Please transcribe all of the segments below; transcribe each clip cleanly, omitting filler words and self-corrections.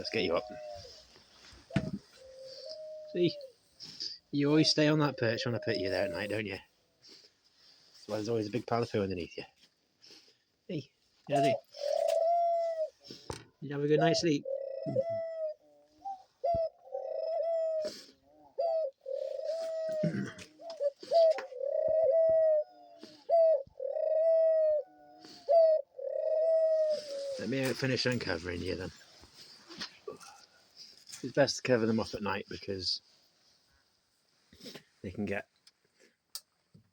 let's get you up. See, you always stay on that perch when I put you there at night, don't you? That's why there's always a big pile of poo underneath you. Hey, Jazzy, did you have a good night's sleep? Let me finish uncovering you then. It's best to cover them up at night because they can get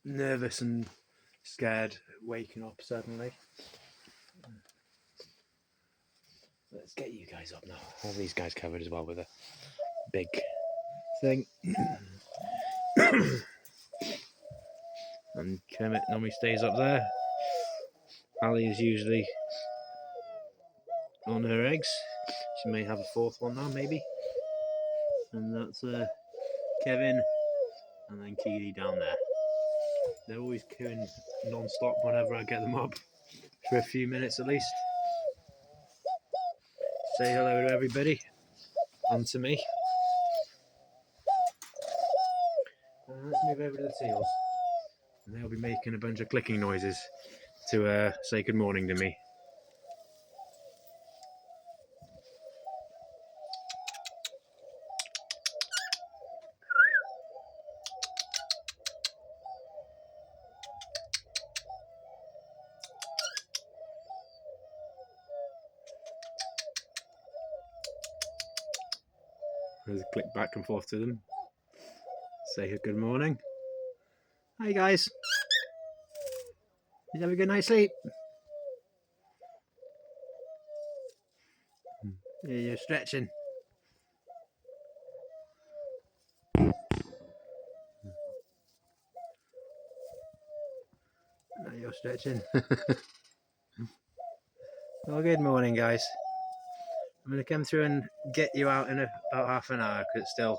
nervous and scared waking up suddenly. Let's get you guys up now. All these guys covered as well with a big thing. And Kermit normally stays up there. Ali is usually on her eggs. She may have a fourth one now, maybe. And that's Kevin and then Keely down there. They're always cooing non-stop whenever I get them up for a few minutes at least. Say hello to everybody and to me. Let's move over to the seals. And they'll be making a bunch of clicking noises to say good morning to me. There's a click back and forth to them. Say good morning. Hi guys. Did you have a good night's sleep? Yeah, you're stretching. Now you're stretching. Well, good morning guys. I'm going to come through and get you out in about half an hour because it's still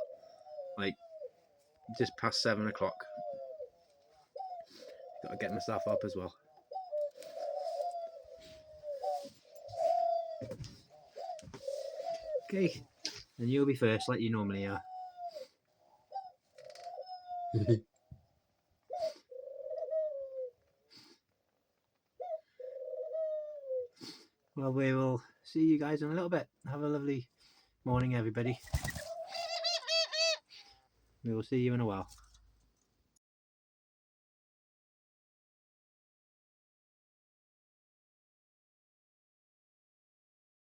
like just past 7 o'clock. Got to get myself up as well. Okay, and you'll be first like you normally are. Well, we will see you guys in a little bit. Have a lovely morning, everybody. We will see you in a while.